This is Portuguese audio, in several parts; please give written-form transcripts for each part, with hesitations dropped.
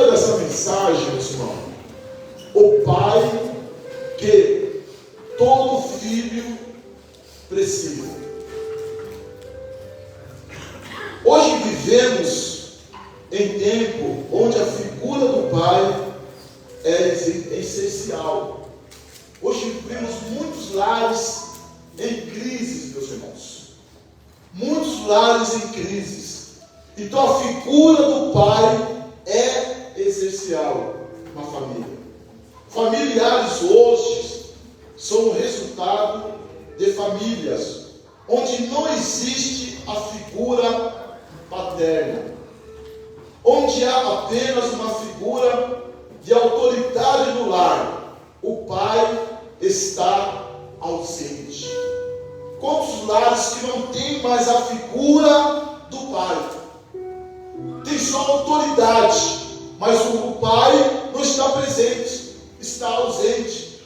tema dessa mensagem, meu irmão, o pai que todo filho precisa. Hoje vivemos em tempo onde a figura do pai é essencial. Hoje vivemos muitos lares em crises, meus irmãos. Muitos lares em crises. Então a figura do pai é essencial na família. Familiares hoje são o resultado de famílias onde não existe a figura paterna, onde há apenas uma figura de autoridade no lar. O pai está ausente. Quantos lares que não tem mais a figura do pai? Tem só autoridade, mas o pai não está presente, está ausente.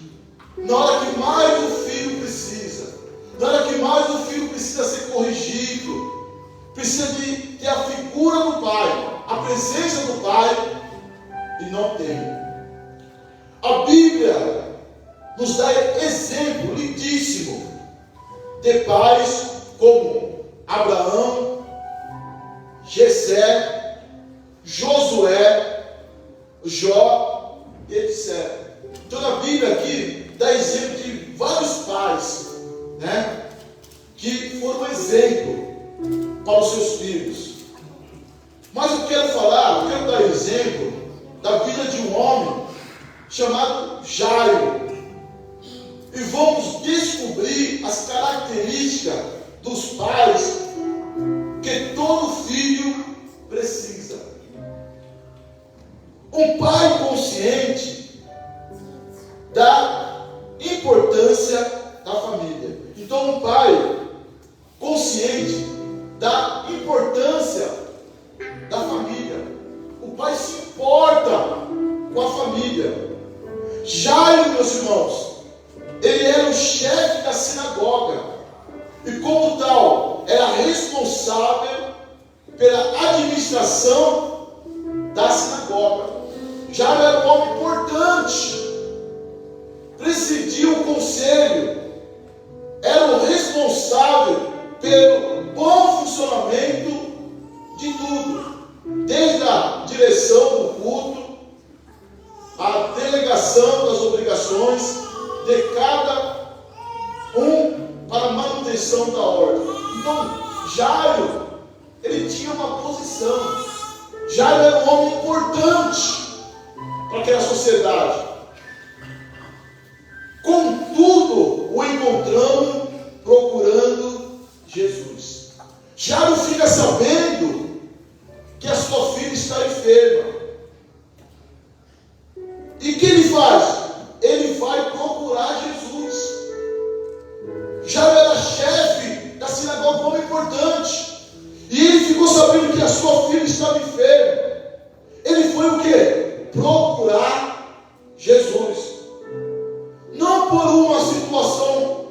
Na hora que mais o filho precisa, na hora que mais o filho precisa ser corrigido, precisa de ter a figura do pai, a presença do pai, e não tem. A Bíblia nos dá exemplo lindíssimo de pais como Abraão, Jessé, Josué, Jó e etc. Então a Bíblia aqui dá exemplo de vários pais, né, que foram exemplo para os seus filhos. Mas eu quero dar exemplo da vida de um homem chamado Jairo. E vamos descobrir as características dos pais que todo filho precisa. Um pai consciente da importância da família. Então um pai consciente da importância da família. O pai se importa com a família. Jairo, meus irmãos, ele era o chefe da sinagoga e, como tal, era responsável pela administração da sinagoga. Jairo era um homem importante, presidia o conselho, era o responsável pelo bom funcionamento de tudo, desde a direção do culto, a delegação das obrigações de cada um para a manutenção da ordem. Então, Jairo, ele tinha uma posição. Jairo era um homem importante para aquela sociedade. Contudo, o encontramos procurando Jesus. Jairo fica sabendo que a sua filha está enferma. E o que ele faz? Ele vai procurar Jesus. Jairo era chefe da sinagoga, um homem importante. E ele ficou sabendo que a sua filha estava enferma. Ele foi o quê? Procurar Jesus. Não por uma situação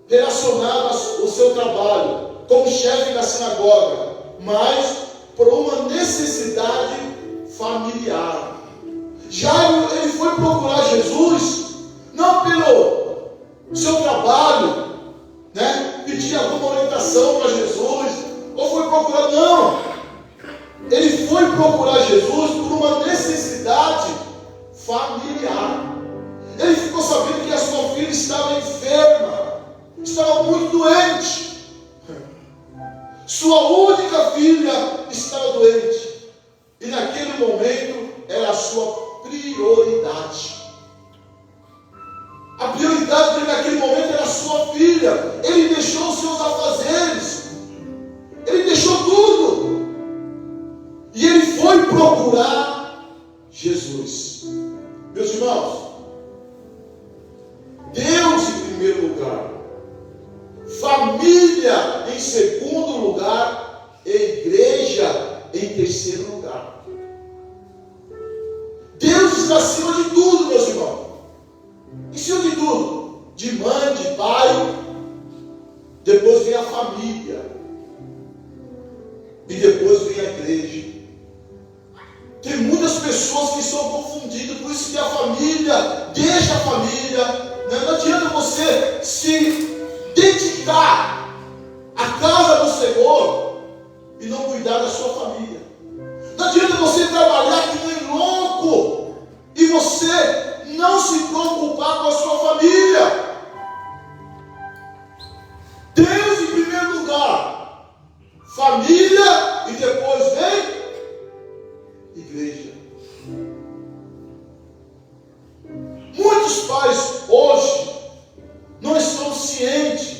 relacionada ao seu trabalho, como chefe da sinagoga, mas por uma necessidade familiar. Jairo, ele foi procurar Jesus, não pelo seu trabalho, né, pedir alguma orientação para Jesus, ou foi procurar, não. Ele foi procurar Jesus por uma necessidade familiar. Ele ficou sabendo que a sua filha estava enferma, estava muito doente. Sua única filha estava doente. E naquele momento era a sua prioridade. A prioridade dele naquele momento era a sua filha. Ele deixou os seus afazeres. Ele deixou tudo. E ele foi procurar Jesus. Meus irmãos, Deus em primeiro lugar, família em segundo lugar e igreja em terceiro lugar. Deus está acima de tudo, meus irmãos. Em cima de tudo, de mãe, de pai, depois vem a família e depois vem a igreja. Tem muitas pessoas que estão confundidas, por isso que a família, deixa a família, né? Não adianta você se dedicar à casa do Senhor e não cuidar da sua família. Não adianta você trabalhar que nem louco e você não se preocupar com a sua família. Deus em primeiro lugar, família, e depois vem igreja. Muitos pais hoje não estão cientes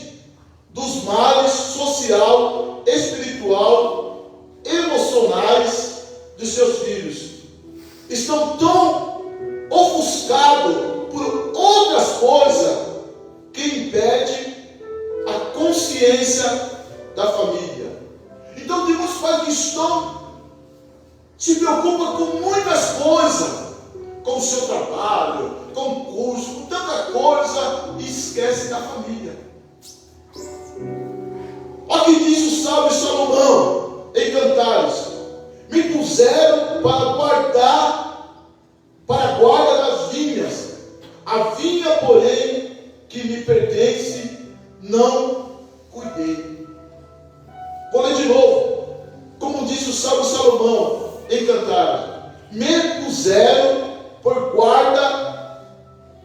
dos males social, espiritual, emocionais dos seus filhos. Estão tão ofuscados por outras coisas que impedem a consciência da família. Então tem muitos pais que se preocupam com muitas coisas, com o seu trabalho, com o curso, com tanta coisa, e esquecem da família. Olha o que diz o sábio Salomão em Cantares: me puseram para a guarda das vinhas, a vinha, porém, que me pertence, não cuidei. Vou ler de novo. Como disse o sábio Salomão em Cantares: me puseram por guarda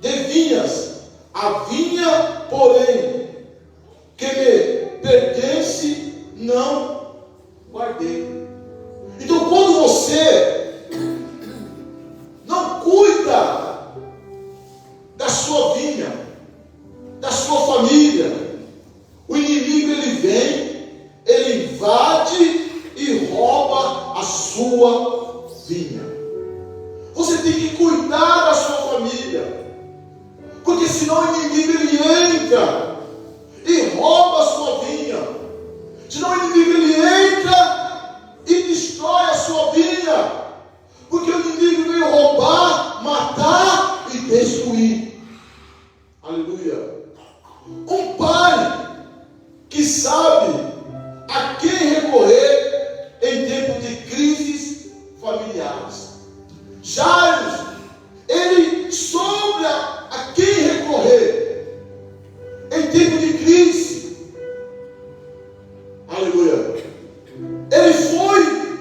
de vinhas, a vinha, porém, que me pertence, não guardei. Então, quando você não cuida da sua vinha, da sua família, o inimigo ele vem, ele invade e rouba a sua vinha. Você tem que cuidar da sua família, porque senão o inimigo ele entra e rouba a sua vinha. Senão o inimigo ele entra e destrói a sua vinha, porque o inimigo veio roubar, matar e destruir. Aleluia. Um pai que sabe a quem recorrer em tempo de crises familiares. Jairo, ele soube a quem recorrer em tempo de crise. Aleluia. Ele foi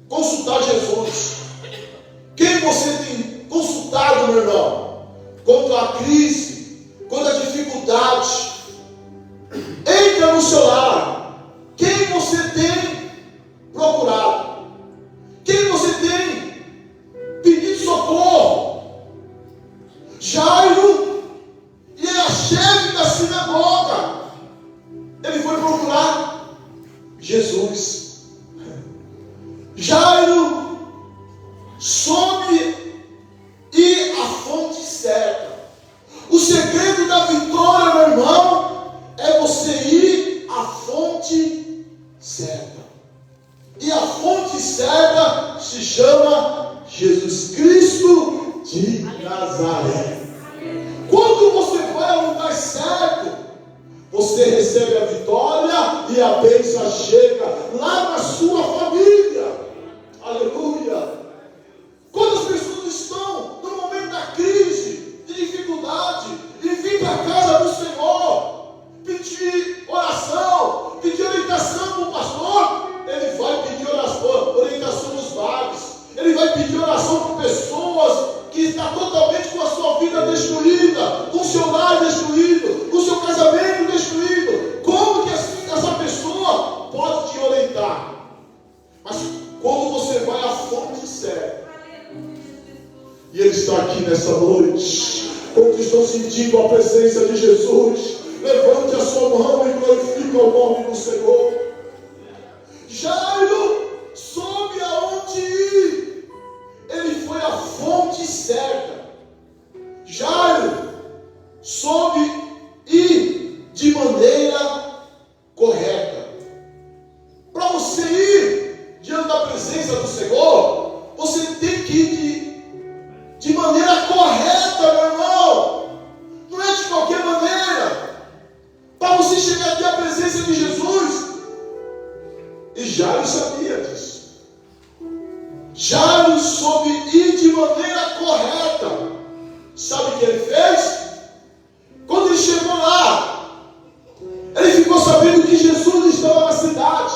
consultar Jesus. Quem você tem consultado, meu irmão? Quanto à crise, quanto à dificuldade, entra no seu lar. Quem você tem procurado? Quem você tem pedido socorro? Jairo, ele era chefe da sinagoga. Ele foi procurar Jesus. Jairo soube ir à fonte certa. O segredo da vitória, meu irmão, é você ir à fonte certa. E a fonte certa se chama Jesus Cristo de Nazaré. Quando você vai ao lugar certo, você recebe a vitória e a bênção chega lá na sua família. Aleluia. Quando as pessoas estão no momento da crise, de dificuldade, e vêm para a casa do Senhor pedir oração, pedir orientação para o pastor, ele vai pedir orientação nos bares, ele vai pedir oração para pessoas que estão totalmente com a sua vida destruída, com o seu lar destruído, com o seu casamento destruído. Como que essa pessoa pode te orientar? Mas quando você vai à fonte certa, e Ele está aqui nessa noite, quando estão sentindo a presença de Jesus, levante a sua mão e glorifique o nome do Senhor. Jairo soube aonde ir. Ele foi à fonte certa. Jairo soube ir de maneira correta. Para você ir diante da presença do Senhor, você tem que ir de maneira correta, meu irmão. Não é de qualquer maneira. Para você chegar até a presença de Jesus. E Jairo sabia disso. Jairo soube ir de maneira correta. Sabe o que ele fez? Quando ele chegou lá, ele ficou sabendo que Jesus estava na cidade.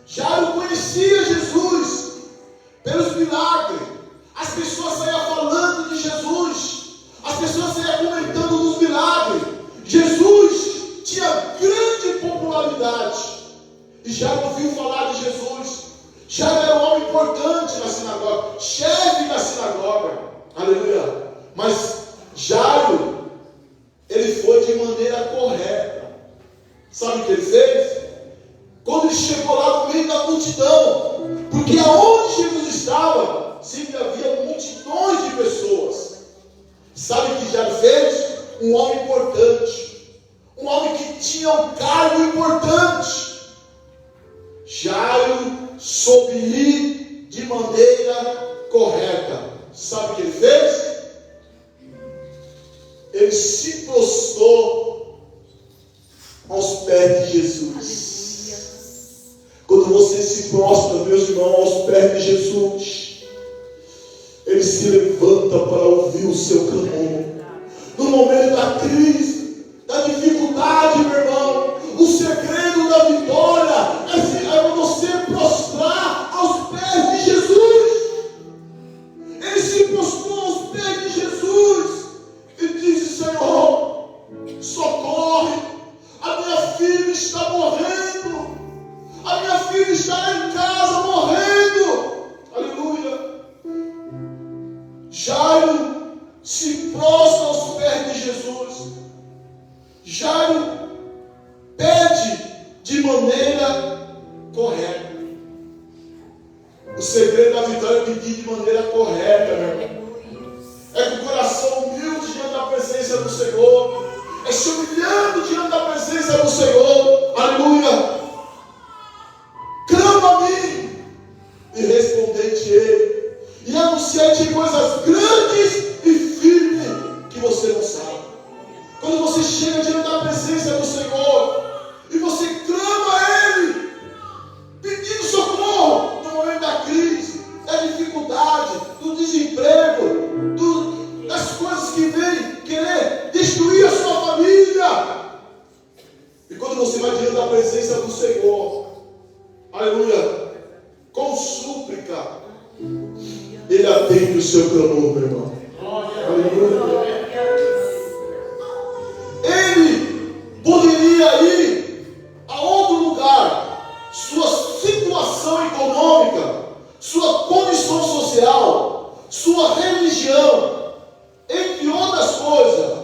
Jairo conhecia Jesus pelos milagres. As pessoas saíam falando de Jesus. As pessoas saíam comentando dos milagres. Jesus tinha grande popularidade. E Jairo ouviu falar de Jesus. Jairo era um homem importante na sinagoga, chefe da sinagoga. Aleluia. Mas Jairo, ele foi de maneira correta. Sabe o que ele fez? Quando ele chegou lá no meio da multidão, porque aonde Jesus estava, sempre havia multidões de pessoas. Sabe o que Jairo fez? Um homem importante, um homem que tinha um cargo importante. Jairo soube ir de maneira correta. Sabe o que ele fez? Ele se prostrou aos pés de Jesus. Quando você se prostra, meus irmãos, aos pés de Jesus, ele se levanta para ouvir o seu clamor. No momento da crise, da dificuldade, meu irmão, o segredo da vitória é você prostrar aos pés de Jesus. Ele se prostrou aos pés de Jesus e disse: Senhor, socorre, a minha filha está morrendo, a minha filha está em casa morrendo. Aleluia. Jairo se prostra aos pés de Jesus. Jairo pede de maneira correta. O segredo da vitória é pedir de maneira correta, meu irmão. É com o coração humilde diante da presença do Senhor. É se humilhando diante da presença do Senhor. Aleluia. Clama a mim e respondei-te-ei, e anunciei-te coisas grandes e firmes que você não sabe. Quando você chega diante da presença do Senhor e você clama a Ele, pedindo socorro no momento da crise, da dificuldade, do desemprego, das coisas que vêm querer destruir a sua família. E quando você vai diante da presença do Senhor, aleluia, com súplica, Ele atende o seu clamor, meu irmão. Aleluia. Ele poderia ir a outro lugar, sua situação econômica, sua condição social, sua religião, entre outras coisas,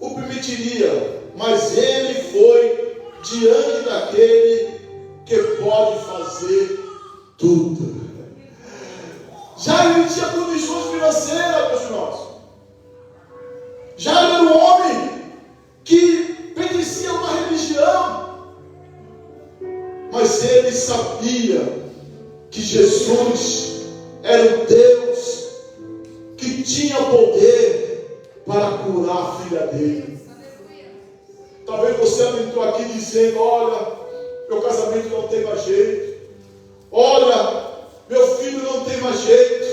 o permitiria, mas ele foi diante daquele que pode fazer tudo. Já ele tinha condições financeiras, meus irmãos. Já ele era um homem que pertencia a uma religião, mas ele sabia que Jesus era o Deus que tinha poder para curar a filha dele. Talvez você entrou aqui dizendo: olha, meu casamento não tem mais jeito, olha, meu filho não tem mais jeito.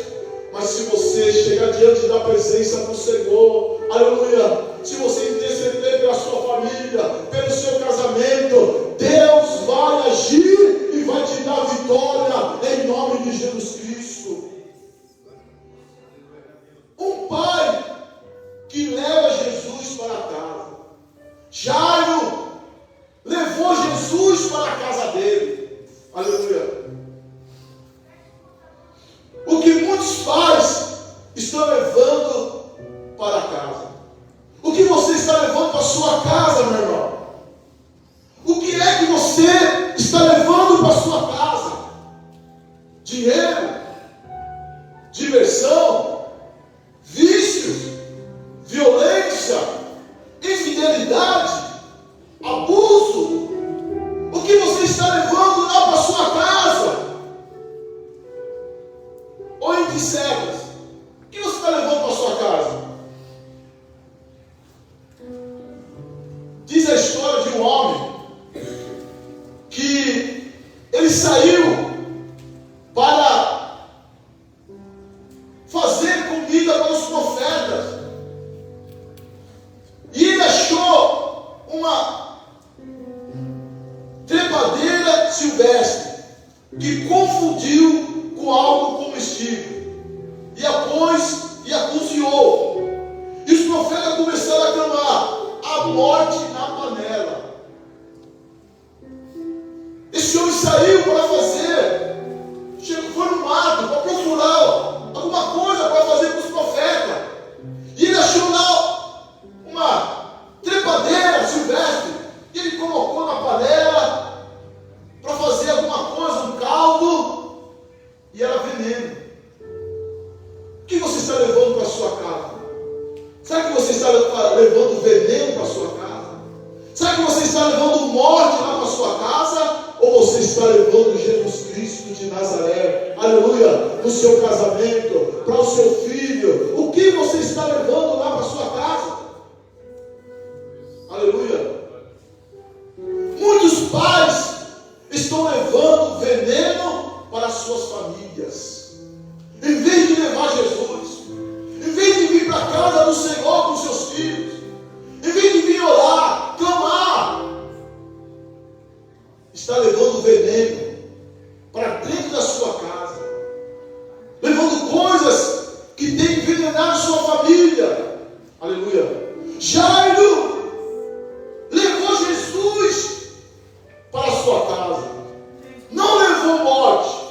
Mas se você chegar diante da presença do Senhor, aleluia, se você interceder pela sua família, pelo seu casamento, Deus vai agir e vai te dar vitória em nome de Jesus Cristo. Um pai que leva Jesus para casa. Jairo levou Jesus para a casa dele. Aleluia. O que muitos pais estão levando para casa. O que você está levando para a sua casa, meu irmão? O que é que você está levando para a sua casa? Dinheiro? Diversão? Vícios? Violência? Infidelidade? Abuso? O que você está levando lá para a sua casa? Ou entre cegas? O que você está levando para a sua casa? Diz a história de um homem que ele saiu para veneno. O que você está levando para a sua casa? Será que você está levando veneno para a sua casa? Será que você está levando morte lá para a sua casa? Ou você está levando Jesus Cristo de Nazaré, aleluia, no seu casamento, para o seu filho? O que você está levando lá para a sua casa? Aleluia. Muitos pais estão levando veneno para as suas famílias. Em vez de levar Jesus, em vez de vir para a casa do Senhor com seus filhos, em vez de vir orar, clamar, está levando veneno para dentro da sua casa, levando coisas que têm envenenado sua família. Aleluia. Jairo levou Jesus para a sua casa, não levou morte,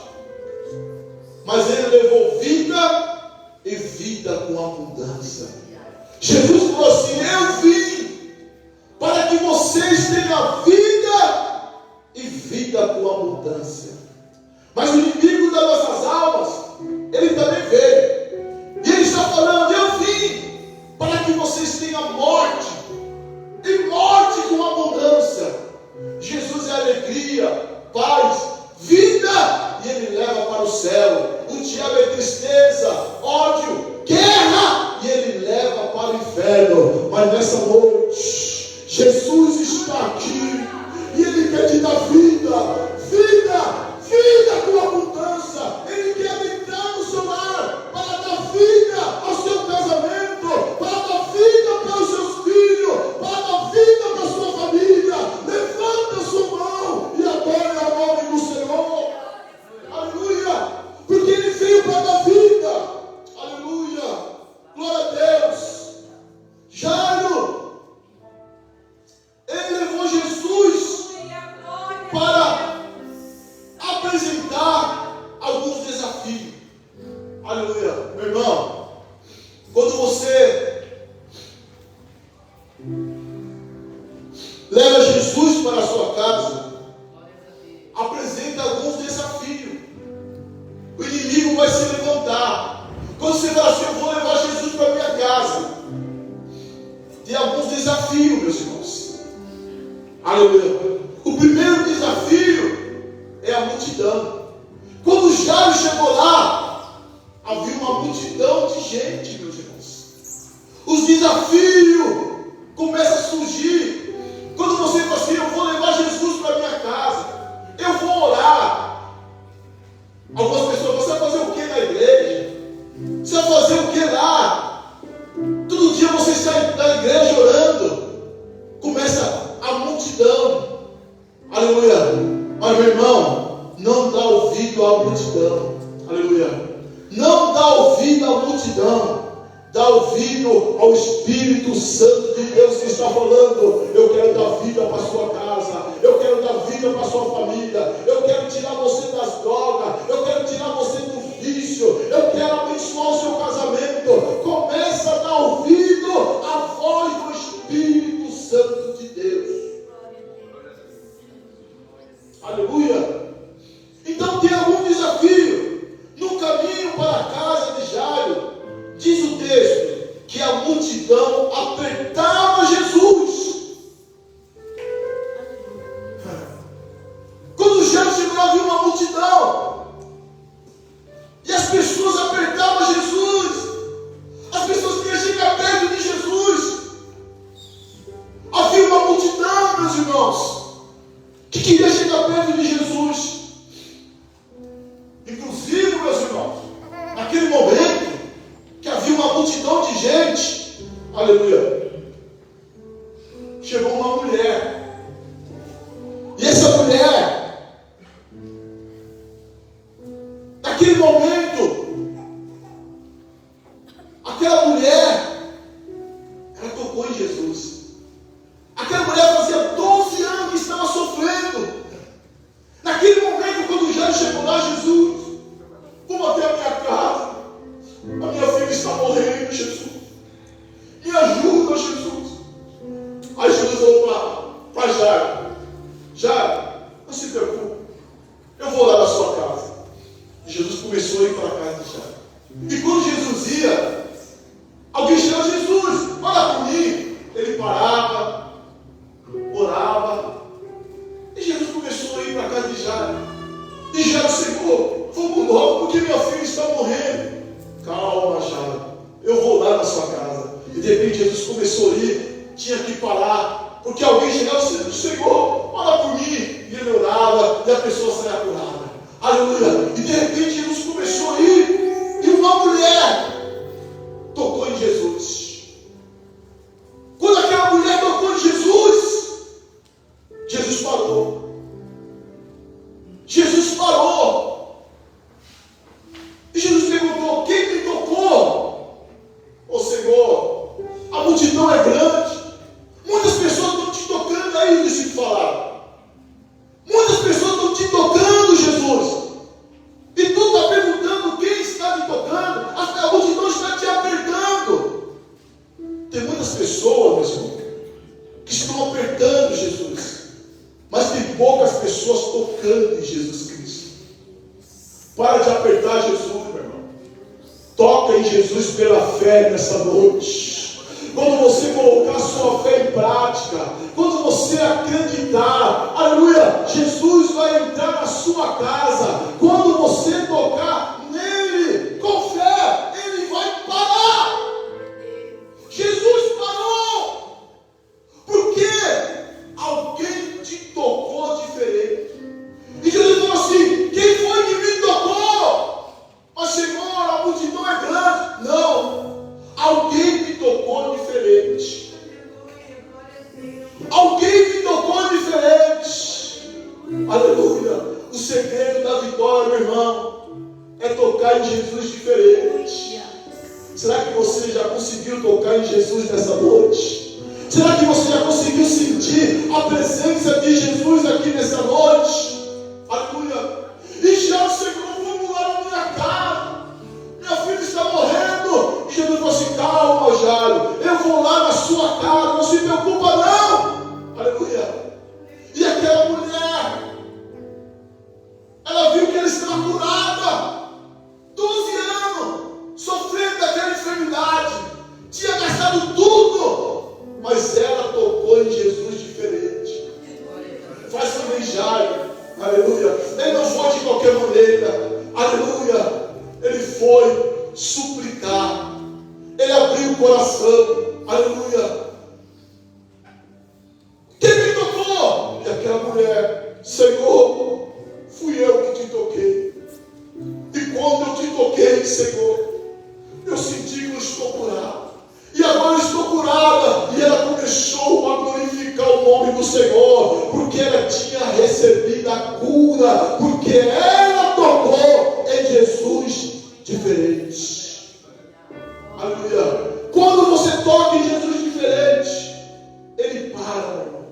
mas ele levou vida e vida com abundância. Jesus falou assim: eu vim para que vocês tenham vida e vida com abundância. Mas o inimigo das nossas almas, ele também veio, e ele está falando: eu vim para que vocês tenham morte e morte com abundância. Jesus é alegria, paz, vida, e ele leva para o céu. O diabo é tristeza, ódio, guerra, e ele leva para o inferno. Mas nessa noite, Jesus está aqui, e ele quer te dar vida, vida, vida com abundância. Ele quer entrar no seu lar para dar vida ao seu casamento, para dar vida para os seus filhos, para dar vida para a sua família. Levanta a sua mão e adore o nome do Senhor. Aleluia. Porque ele veio para dar vida. Aleluia. Glória a Deus. Jairo, ele levou Jesus para apresentar alguns desafios. Aleluia. Meu irmão, quando você leva Jesus para a sua casa, apresenta alguns desafios. O inimigo vai se levantar. Quando você fala assim: eu vou levar Jesus para a minha casa, tem alguns desafios, meus irmãos. Aleluia. O primeiro desafio é a multidão. Quando Jairo chegou lá, havia uma multidão de gente, meus irmãos. Os desafios começam a surgir. Quando você fala assim: eu vou levar Jesus para a minha casa, eu vou orar. Algumas pessoas: você vai fazer o que na igreja? Você vai fazer o que lá? Todo dia você sai da igreja orando. Começa a multidão. Aleluia. Mas, meu irmão, não dá ouvido à multidão. Aleluia. Não dá ouvido à multidão. Dá ouvido ao Espírito Santo de Deus que está falando: eu quero dar vida para a sua casa, eu quero dar vida para a sua família, eu quero tirar você das drogas, eu quero tirar você do vício, eu quero abençoar o seu casamento. Começa a dar ouvido à voz do Espírito Santo de Deus. Aleluia. Então tem algum desafio no caminho para a casa de Jairo. Diz o texto que a multidão apertava Jesus. Quando Jairo chegou lá, viu uma multidão, e as pessoas apertavam Jesus. As pessoas queriam chegar perto de Jesus. Havia uma multidão, meus irmãos, que queria chegar perto de Jesus. Inclusive, meus irmãos, naquele momento que havia uma multidão de gente, aleluia, chegou uma mulher. E essa mulher, naquele momento, aquela mulher, ela tocou em Jesus. Aquela mulher fazia 12 anos que estava sofrendo. Naquele momento, quando Jairo chegou lá: Jesus, vou até a minha casa, a minha filha está morrendo, Jesus, me ajuda, Jesus. Aí Jesus falou para Jairo: Jairo, não se preocupe, eu vou lá na sua casa. E Jesus começou a ir para a casa de Jairo. E quando Jesus ia, alguém chamava Jesus, olha por mim. Ele parava, orava, e Jesus começou a ir para a casa de Jairo. E Jairo chegou, vamos logo, porque minha filha está morrendo. Calma, Jairo, eu vou lá na sua casa. E de repente Jesus começou a ir, tinha que parar, porque alguém chegava, chegou, olha por mim. E ele orava, e a pessoa saia curada. Aleluia. E de repente Jesus começou a ir, e uma mulher tocou em Jesus. Quando aquela mulher tocou em Jesus, Jesus parou. Jesus parou. E Jesus perguntou: quem me tocou? Ô Senhor, a multidão é grande. Muitas pessoas estão te tocando aí, eles se falaram. Muitas pessoas estão te tocando, Jesus. E tu está perguntando quem está te tocando. A multidão está te apertando. Tem muitas pessoas, meu irmão, que estão apertando Jesus. Mas tem poucas pessoas tocando em Jesus Cristo. Para de apertar Jesus, meu irmão. Toca em Jesus pela fé nessa noite. Quando você colocar sua fé em prática, quando você acreditar, aleluia, Jesus vai entrar na sua casa. Quando você tocar nele com fé, ele vai parar. Jesus parou, porque alguém te tocou diferente. E Jesus falou assim: quem foi que me tocou? Mas Senhor, a multidão é grande. Não, alguém me tocou diferente. Alguém me tocou diferente. Aleluia. O segredo da vitória, meu irmão, é tocar em Jesus diferente. Será que você já conseguiu tocar em Jesus nessa noite? Será que você já conseguiu sentir a presença de Jesus aqui nessa noite? Aleluia. E já chegou, vamos lá na minha casa. Minha filha está morrendo. E Jesus falou assim: calma, Jairo, eu vou lá na sua casa, não se preocupa não. Aleluia. E aquela mulher, ela viu que ela estava curada. 12 anos, sofrendo daquela enfermidade. Tinha gastado tudo, mas ela tocou em Jesus diferente. Faz também Jairo. Aleluia. Ele não foi de qualquer maneira. Aleluia. Ele foi suplicar. Ele abriu o coração. Aleluia. Quem me tocou? E aquela mulher: Senhor, fui eu que te toquei. E quando eu te toquei, Senhor, eu senti que eu estou curado. E agora eu estou curada. E ela começou a glorificar o nome do Senhor, porque ela tinha recebido a cura, porque ela tocou em Jesus diferente. Aleluia. Quando você toca em Jesus diferente, ele para, meu irmão.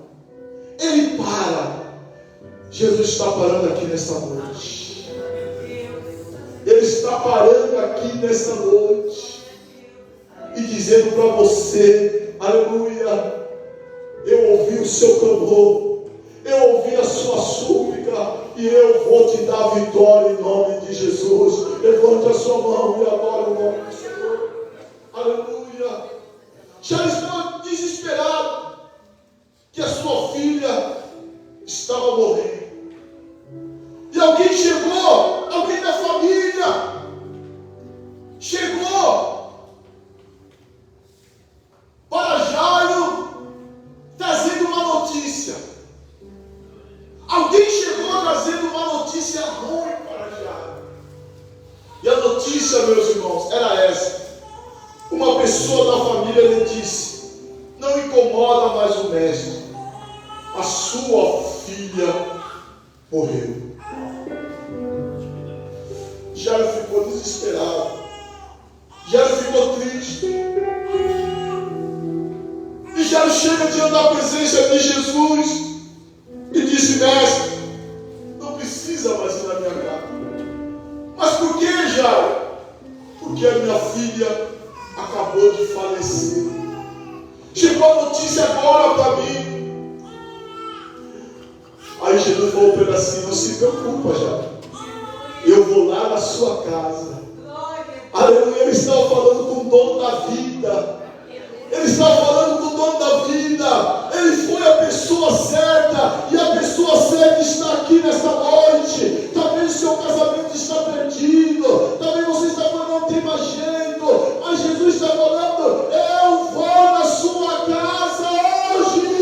Ele para. Jesus está parando aqui nessa noite. Ele está parando aqui nessa noite e dizendo para você: aleluia, eu ouvi o seu clamor, eu ouvi a sua súplica, e eu vou te dar vitória em nome de Jesus. Levante a sua mão e adore o nome do Senhor. Aleluia. Já estava desesperado que a sua filha estava morrendo. E alguém chegou, alguém da família chegou para Jairo trazendo uma notícia. Alguém chegou trazendo uma notícia ruim para Jairo. E a notícia, meus irmãos, era essa. Uma pessoa da família lhe disse: não incomoda mais o mestre, a sua filha morreu. Jairo ficou desesperado. Jairo ficou triste. E Jairo chega diante da presença de Jesus e disse: mestre, não precisa mais ir na minha casa. Mas por que, Jairo? Porque a minha filha acabou de falecer. Chegou a notícia agora para mim. Aí Jesus falou para ele assim: não se preocupa, Jairo, eu vou lá na sua casa. Aleluia, ele estava falando com o dono da vida. Ele estava falando com o dono da vida. Ele foi a pessoa certa. E a pessoa certa está aqui nesta noite. Talvez o seu casamento está perdido. Talvez você está falando, não tem mais jeito. Mas Jesus está falando, eu vou na sua casa hoje.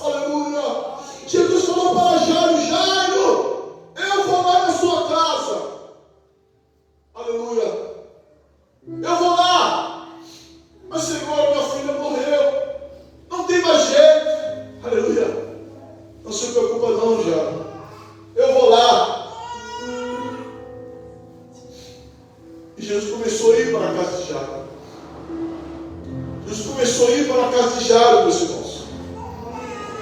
Aleluia. Jesus falou para Jairo, Jairo, eu vou lá na sua casa. Aleluia. Eu vou lá. Mas Senhor, minha filha morreu. Não tem mais jeito. Aleluia. Não se preocupa não, Jairo. Eu vou lá. E Jesus começou a ir para a casa de Jairo. Jesus começou a ir para a casa de Jairo, meus irmãos.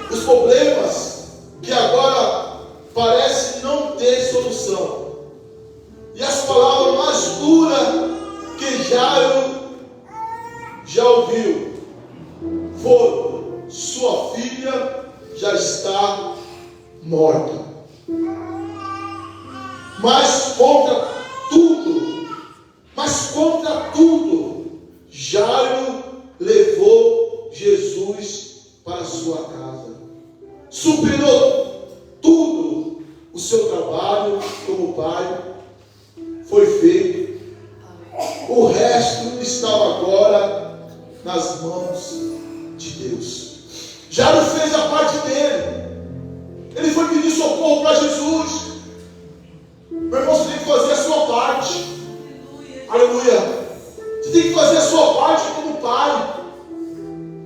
Os problemas que agora parecem não ter solução. E as palavras mais duras que Jairo já ouviu foram: sua filha já está morta. Mas contra tudo, Jairo levou Jesus para a sua casa. Superou tudo. O seu trabalho como pai foi feito. O resto estava agora nas mãos de Deus. Jairo fez a parte dele. Ele foi pedir socorro para Jesus. Meu irmão, você tem que fazer a sua parte. Aleluia. Você tem que fazer a sua parte como pai.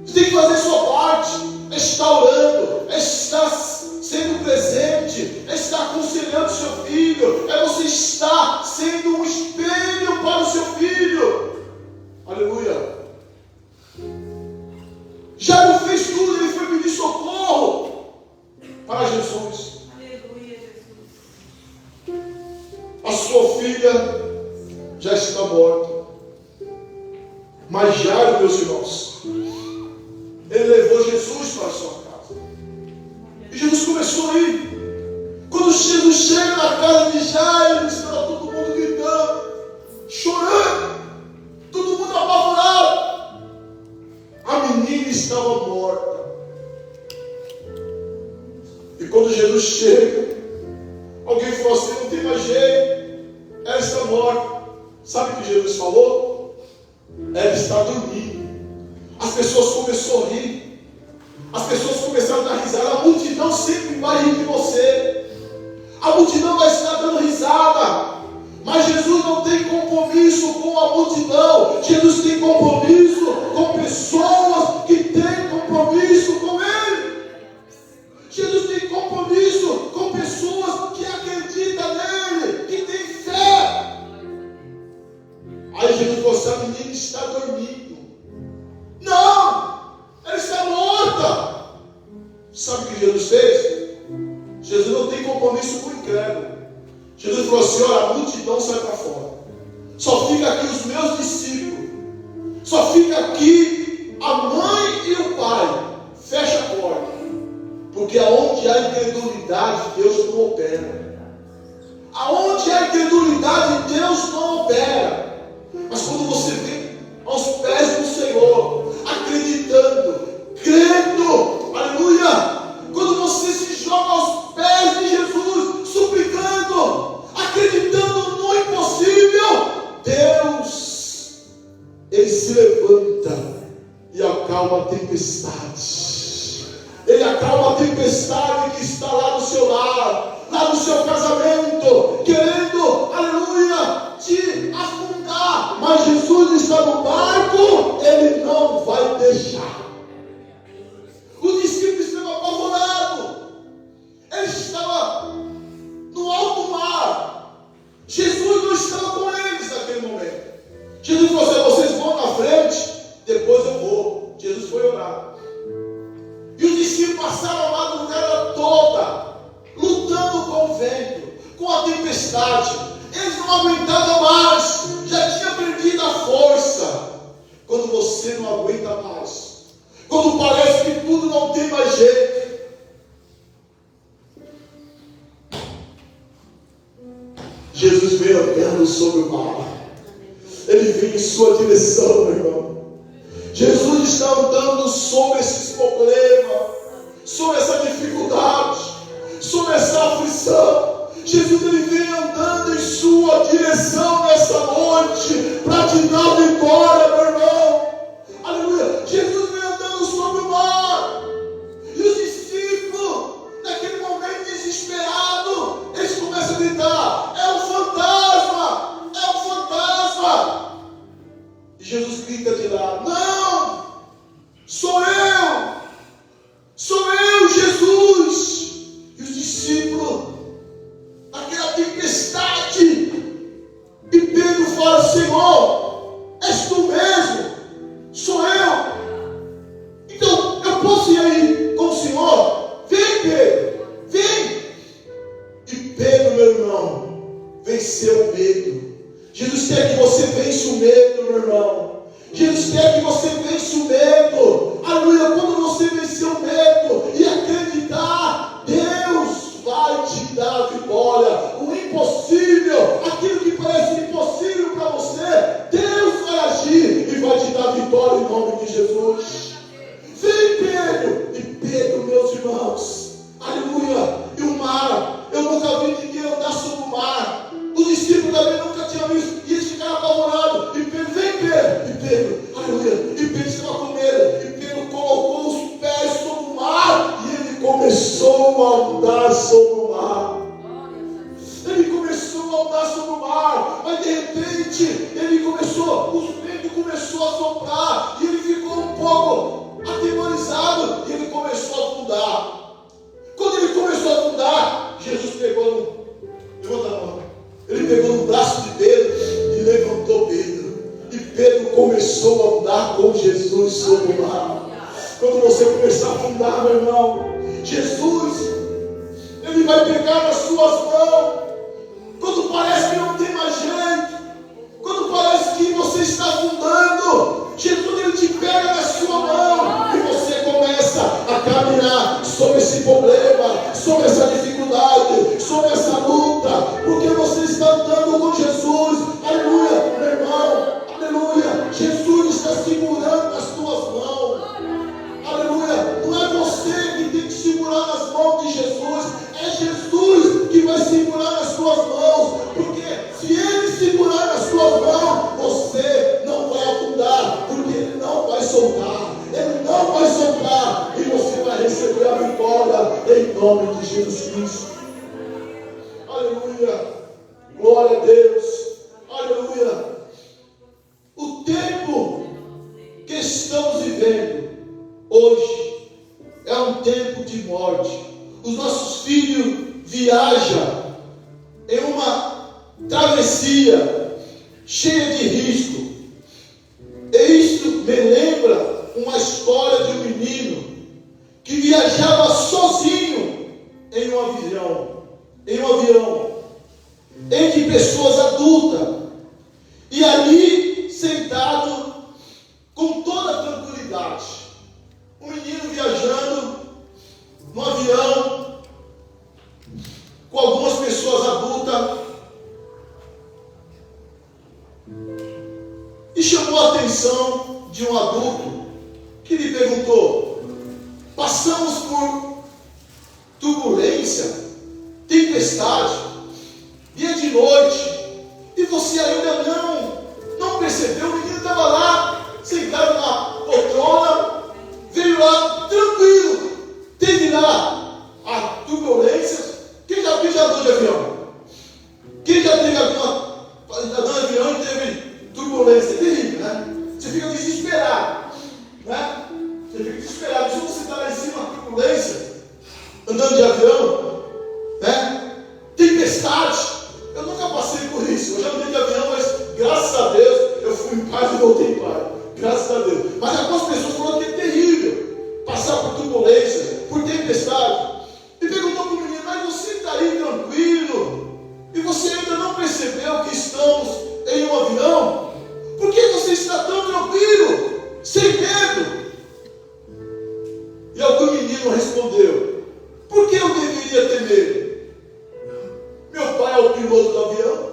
Você tem que fazer a sua parte. É estar orando, é estar sendo presente, é estar aconselhando seu filho, é você estar sendo um espelho para o seu filho. Aleluia. Jairo fez tudo, ele foi pedir socorro para Jesus. Aleluia, Jesus. A sua filha já está morta. Mas Jairo, meus irmãos, ele levou Jesus para a sua casa. E Jesus começou a ir. Quando Jesus chega na casa de Jairo, estava todo mundo gritando, chorando, todo mundo apavorado. A menina estava morta. E quando Jesus chega, alguém falou assim: não tem mais jeito, ela está morta. Sabe o que Jesus falou? Ela está dormindo. As pessoas começaram a rir. As pessoas começaram a dar risada. A multidão sempre vai rir de você. A multidão vai estar dando risada. Mas Jesus não tem compromisso com a multidão. Jesus tem compromisso com pessoas que têm compromisso com Ele. Jesus tem compromisso com pessoas que acreditam nele, que têm fé. Aí Jesus falou: essa menina está dormindo. Não, ela está morta. Sabe o que Jesus fez? Jesus não tem compromisso com o incrédulo. Jesus falou assim: olha, a multidão sai para fora. Só fica aqui os meus discípulos. Só fica aqui a mãe e o pai. Fecha a porta. Porque aonde há incredulidade, Deus não opera. Aonde há incredulidade, Deus não opera. Mas quando você vem aos pés do Senhor, acreditando, crendo, aleluia, quando você se joga aos pés de Jesus, suplicando, acreditando no impossível, Deus, Ele se levanta e acalma a tempestade. Ele acalma a tempestade que está lá no seu lar, lá no seu casamento, querendo, aleluia, te afundar. Mas Jesus está no barco, Ele não vai deixar. O discípulo estava apavorado. Ele estava no alto mar. Jesus não estava com eles naquele momento. Jesus falou assim: vocês vão na frente, depois eu vou. Jesus foi orar. E os discípulos passaram a madrugada toda, lutando com o vento, com a tempestade. Eles não aguentavam mais, já tinha perdido a força. Quando você não aguenta mais, quando parece que tudo não tem mais jeito, Jesus vem andando sobre o mar. Ele vem em sua direção, meu irmão. Jesus está andando sobre esses problemas, sobre essa dificuldade, sobre essa aflição. Jesus, ele vem andando em sua direção nessa noite para te dar vitória, meu irmão. Aleluia. Jesus vem andando sobre o mar. E os discípulos, naquele momento desesperado, eles começam a gritar: é um fantasma! É um fantasma! E Jesus grita de lá: não! Sou eu! Sou eu, Jesus! E os discípulos, aquela tempestade, e Pedro fala: Senhor, és tu mesmo? Sou eu? Então eu posso ir aí com o Senhor? Vem, Pedro, vem! E Pedro, meu irmão, venceu o medo. Jesus quer que você vença o medo, meu irmão. Jesus quer que você vença o medo. Aleluia. Quando você vencer o medo e acreditar, Deus vai te dar a vitória. O impossível, aquilo que parece impossível para você, Deus vai agir e vai te dar a vitória em nome de Jesus. Vem, Pedro. E Pedro, meus irmãos, aleluia. E o mar, eu nunca vi ninguém andar sobre o mar. Os discípulos também nunca tinham visto. E eles ficaram apavorados. E Pedro, vem, Pedro. E Pedro, aleluia. E Pedro estava com medo. E Pedro colocou os pés sobre o mar. E ele começou a andar sobre o mar. Ele começou a andar sobre o mar. Mas de repente, os ventos começou a soprar. E ele ficou um pouco atemorizado. E ele começou a afundar. Quando ele começou a afundar, Jesus pegou levanta a mão. Ele pegou no braço de Pedro e levantou Pedro. E Pedro começou a andar com Jesus sobre o mar. Quando você começar a afundar, meu irmão, Jesus, ele vai pegar nas suas mãos. Quando parece que não tem mais jeito, quando parece que você está afundando, Jesus, ele te pega na sua mão. E você começa a caminhar sobre esse problema, sobre essa dificuldade, sobre essa luta, porque você está andando com Jesus. Aleluia, meu irmão, aleluia. Jesus está segurando as tuas mãos. Aleluia. Não é você que tem que segurar nas mãos de Jesus, é Jesus que vai segurar nas tuas mãos, porque se ele segurar nas tuas mãos, você não vai afundar, porque ele não vai soltar. Ele não vai soltar e você vai receber a vitória em nome de Jesus Cristo. Aleluia. Glória a Deus. Aleluia. O tempo que estamos vivendo hoje é um tempo de morte. Os nossos filhos viajam em uma travessia cheia de risco. E isso me lembra uma história de um menino que viajava sozinho em um avião, entre pessoas adultas, e ali sentado com toda a tranquilidade, um menino viajando no avião com algumas pessoas adultas, e chamou a atenção de um adulto que lhe perguntou: passamos por turbulência, tempestade, e é de noite, e você ainda não percebeu? O menino estava lá, sentado na poltrona, veio lá tranquilo, teve lá a turbulência. Quem já andou de avião? Quem já teve andando de avião e teve turbulência? É terrível, né? Você fica desesperado, né? Você fica desesperado. Se você está lá em cima da turbulência, andando de avião, né? Tempestade. Eu nunca passei por isso. Eu já andei de avião, mas graças a Deus eu fui em paz e voltei em paz. Graças a Deus. Mas algumas pessoas falaram que é terrível passar por turbulência, por tempestade. E perguntou para o menino: mas você está aí tranquilo? E você ainda não percebeu que estamos em um avião? Por que você está tão tranquilo, sem medo? E algum menino respondeu: por que eu deveria ter medo? Meu pai é o piloto do avião.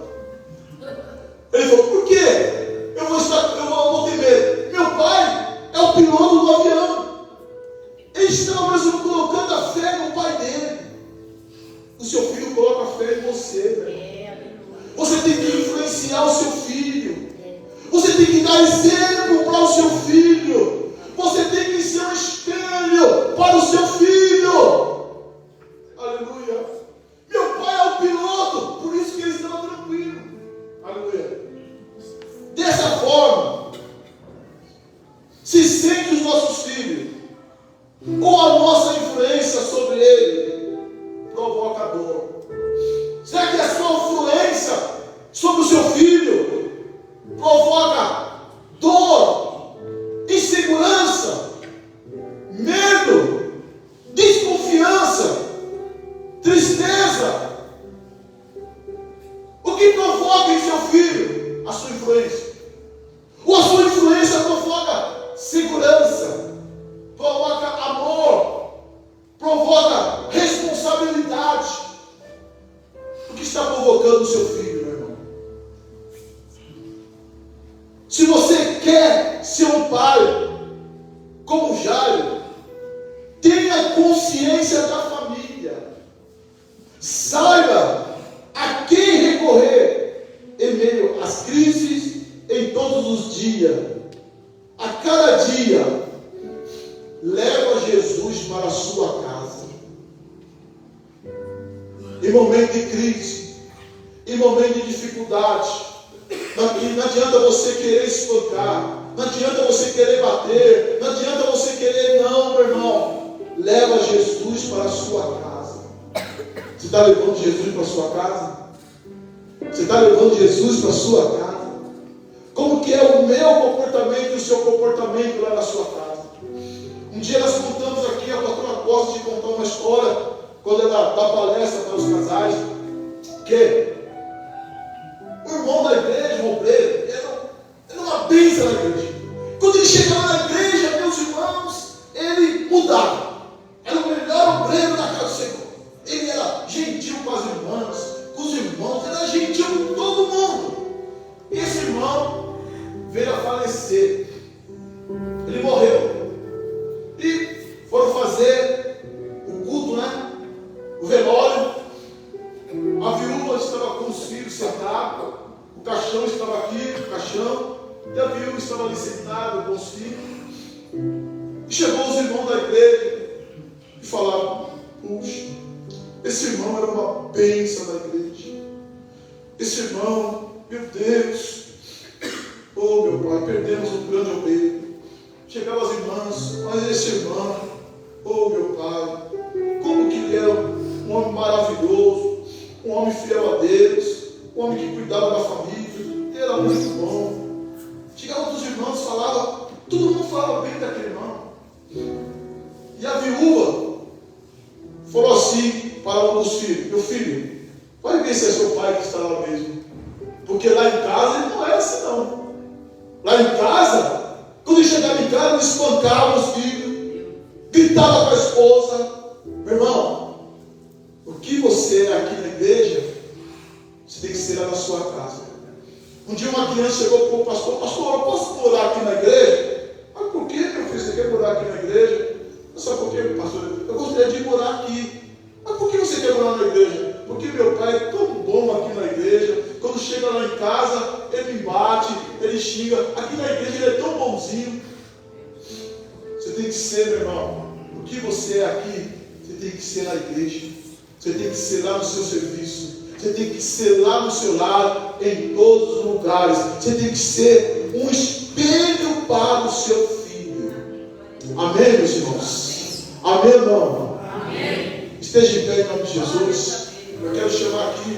você, velho. Você tem que influenciar o seu filho. Você tem que dar exemplo para o seu filho. Você tem que ser um espelho para o seu filho. Aleluia. Meu pai é o piloto, por isso que ele estava tranquilo. Aleluia. Dessa forma, se sente os nossos filhos, ou a nossa influência sobre ele provoca dor. Será que a sua influência sobre o seu filho provoca dor, insegurança, medo, desconfiança, tristeza? O que provoca em seu filho a sua influência? Ou a sua influência provoca segurança, provoca amor, provoca responsabilidade? O que está provocando o seu filho, meu irmão? Se você quer ser um pai como Jairo, tenha consciência da família. Saiba a quem recorrer em meio às crises em todos os dias. A cada dia, leva Jesus para a sua casa. Em momento de crise, em momento de dificuldade, não adianta você querer espancar, não adianta você querer bater, não adianta você querer, não, meu irmão. Leva Jesus para a sua casa. Você está levando Jesus para a sua casa? Você está levando Jesus para a sua casa? Como que é o meu comportamento e o seu comportamento lá na sua casa? Um dia nós contamos aqui, a pastora gosta de contar uma história, quando ela dá palestra para os casais, que o irmão da igreja, o obreiro, era uma bênção na igreja. Quando ele chegava na igreja, meus irmãos, ele mudava. Era o melhor obreiro da casa do Senhor. Ele era gentil com as irmãs, com os irmãos, ele era gentil com todo mundo. E esse irmão veio a falecer. Ele morreu. E foram fazer o culto, né? O velório. A viúva estava com os filhos sentados. O caixão estava aqui, o caixão. E a viúva estava ali sentada com os filhos. E chegou os irmãos da igreja e falaram: puxa, esse irmão era uma bênção da igreja. Esse irmão, meu Deus, oh meu pai, perdemos um grande obreiro. Chegavam as irmãs: mas esse irmão, oh meu pai, como que ele era um homem maravilhoso, um homem fiel a Deus, um homem que cuidava da família, ele era muito bom. Chegavam os irmãos, falavam, todo mundo falava bem daquele irmão. E a viúva falou assim para um dos filhos: meu filho, pode ver se é seu pai que está lá mesmo, porque lá em casa ele não era assim não. Lá em casa, quando ele chegava em casa, ele espancava os filhos, gritava para a esposa. Meu irmão, o que você é aqui na igreja, você tem que ser lá na sua casa. Um dia uma criança chegou para o pastor: pastor, eu posso morar aqui na igreja? Mas por que, meu filho, você quer morar aqui na igreja? Sabe por quê, pastor? Eu gostaria de morar aqui. Mas por que você quer morar na igreja? Porque meu pai é tão bom aqui na igreja. Quando chega lá em casa, ele me bate, ele xinga. Aqui na igreja ele é tão bonzinho. Você tem que ser, meu irmão, o que você é aqui, você tem que ser na igreja. Você tem que ser lá no seu serviço. Você tem que ser lá no seu lar, em todos os lugares. Você tem que ser um espelho para o seu filho. Amém, meus irmãos? Amém, irmão? Amém. Esteja em pé em nome de Jesus. Eu quero chamar aqui